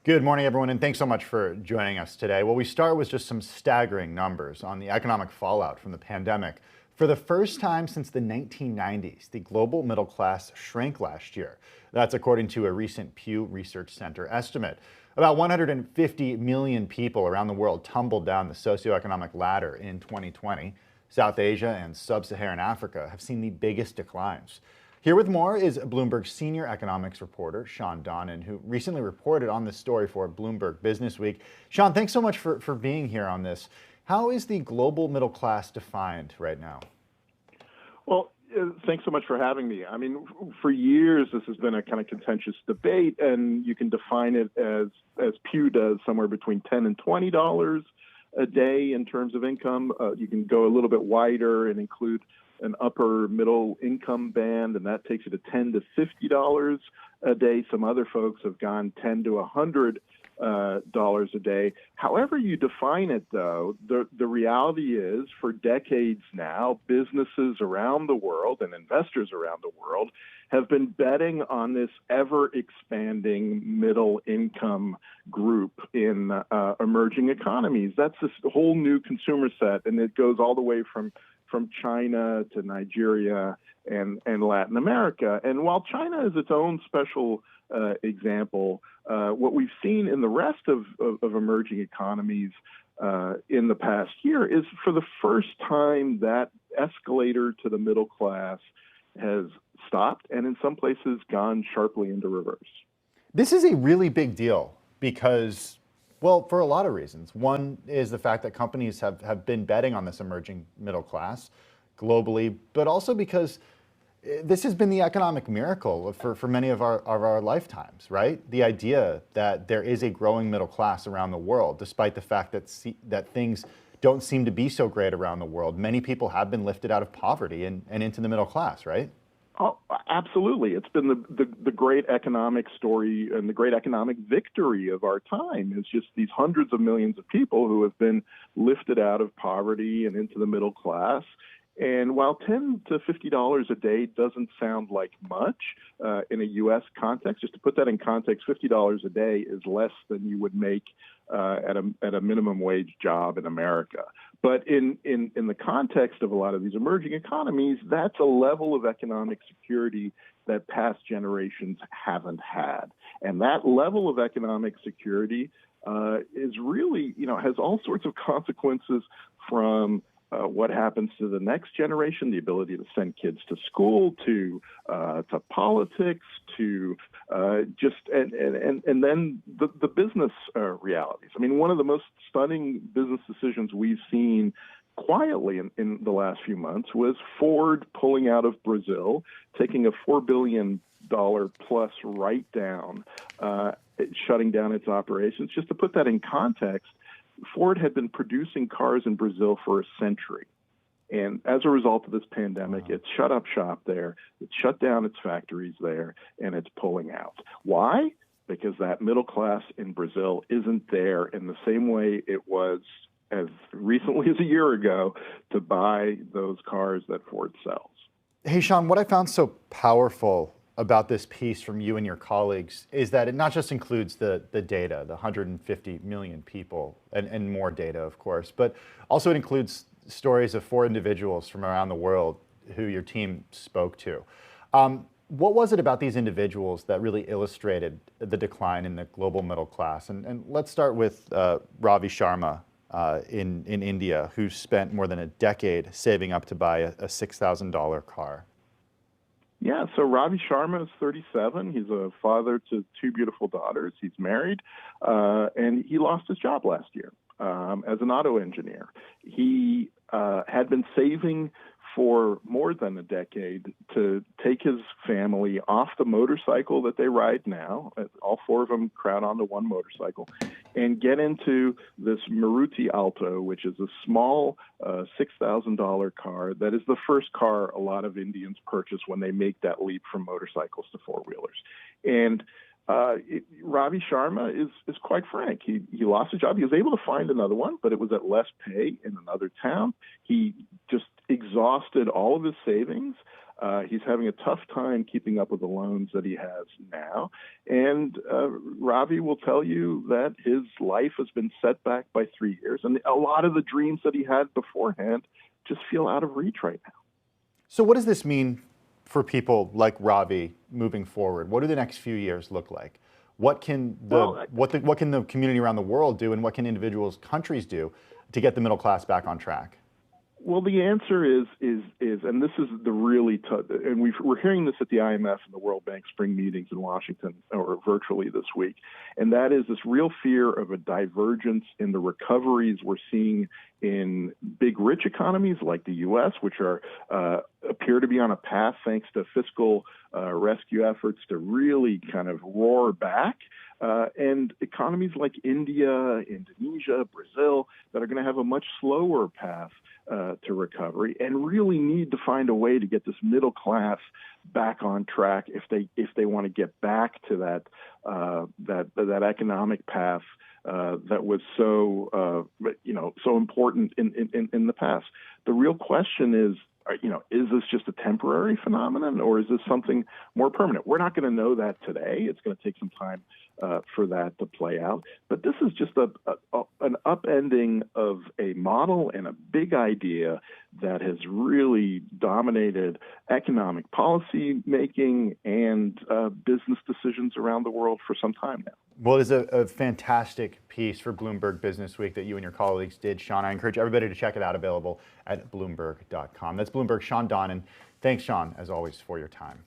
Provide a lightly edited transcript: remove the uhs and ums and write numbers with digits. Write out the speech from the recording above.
Good morning, everyone, and thanks so much for joining us today. Well, we start with just some staggering numbers on the economic fallout from the pandemic. For the first time since the 1990s, the global middle class shrank last year. That's according to a recent Pew Research Center estimate. About 150 million people around the world tumbled down the socioeconomic ladder in 2020. South Asia and sub-Saharan Africa have seen the biggest declines. Here with more is Bloomberg senior economics reporter Sean Donnan, who recently reported on this story for Bloomberg Business Week. Sean, thanks so much for being here on this. How is the global middle class defined right now? Well, thanks so much for having me. I mean, for years, this has been a kind of contentious debate, and you can define it as Pew does, somewhere between $10 and $20 a day in terms of income. You can go a little bit wider and include an upper middle income band, and that takes you to $10 to $50 a day. Some other folks have gone $10 to $100 a day. However you define it, though, the reality is for decades now, businesses around the world and investors around the world have been betting on this ever-expanding middle income group in emerging economies. That's this whole new consumer set, and it goes all the way from China to Nigeria and Latin America. And while China is its own special example, what we've seen in the rest of emerging economies in the past year is for the first time that escalator to the middle class has stopped and in some places gone sharply into reverse. This is a really big deal because, well, for a lot of reasons. One is the fact that companies have been betting on this emerging middle class globally, but also because this has been the economic miracle for many of our lifetimes, right? The idea that there is a growing middle class around the world, despite the fact that things don't seem to be so great around the world. Many people have been lifted out of poverty and into the middle class, right? Oh, absolutely. It's been the great economic story and the great economic victory of our time. It's just these hundreds of millions of people who have been lifted out of poverty and into the middle class. And while $10 to $50 a day doesn't sound like much in a U.S. context, just to put that in context, $50 a day is less than you would make at a minimum wage job in America. But in the context of a lot of these emerging economies, that's a level of economic security that past generations haven't had. And that level of economic security is really, has all sorts of consequences from what happens to the next generation, the ability to send kids to school, to politics, to and then the business realities. I mean, one of the most stunning business decisions we've seen quietly in the last few months was Ford pulling out of Brazil, taking a $4 billion plus write down, shutting down its operations. Just to put that in context, Ford had been producing cars in Brazil for a century. And as a result of this pandemic, It's shut up shop there, it shut down its factories there, and it's pulling out. Why? Because that middle class in Brazil isn't there in the same way it was as recently as a year ago to buy those cars that Ford sells. Hey, Sean, what I found so powerful about this piece from you and your colleagues is that it not just includes the data, the 150 million people, and more data, of course, but also it includes stories of 4 individuals from around the world who your team spoke to. What was it about these individuals that really illustrated the decline in the global middle class? And let's start with Ravi Sharma in India, who spent more than a decade saving up to buy a $6,000 car. Yeah, so Ravi Sharma is 37. He's a father to 2 beautiful daughters. He's married, and he lost his job last year as an auto engineer. He had been saving for more than a decade to take his family off the motorcycle that they ride now. All 4 of them crowd onto one motorcycle and get into this Maruti Alto, which is a small $6,000 car that is the first car a lot of Indians purchase when they make that leap from motorcycles to 4-wheelers. And Ravi Sharma is quite frank. He lost his job. He was able to find another one, but it was at less pay in another town. He just exhausted all of his savings. He's having a tough time keeping up with the loans that he has now. And Ravi will tell you that his life has been set back by 3 years. And a lot of the dreams that he had beforehand just feel out of reach right now. So what does this mean for people like Ravi moving forward? What do the next few years look like? What can what can the community around the world do, and what can individuals, countries do to get the middle class back on track? Well, the answer is, and this is the really tough, and we're hearing this at the IMF and the World Bank spring meetings in Washington, or virtually this week, and that is this real fear of a divergence in the recoveries we're seeing in big, rich economies like the U.S., which appear to be on a path, thanks to fiscal rescue efforts, to really kind of roar back. And economies like India, Indonesia, Brazil, that are going to have a much slower path to recovery, and really need to find a way to get this middle class back on track if they want to get back to that economic path that was so important in the past. The real question is, is this just a temporary phenomenon, or is this something more permanent? We're not going to know that today. It's going to take some time for that to play out. But this is just an upending of a model and a big idea that has really dominated economic policy making and business decisions around the world for some time now. Well, it is a fantastic piece for Bloomberg Business Week that you and your colleagues did, Sean. I encourage everybody to check it out, available at Bloomberg.com. That's Bloomberg's Sean Donnan. Thanks, Sean, as always, for your time.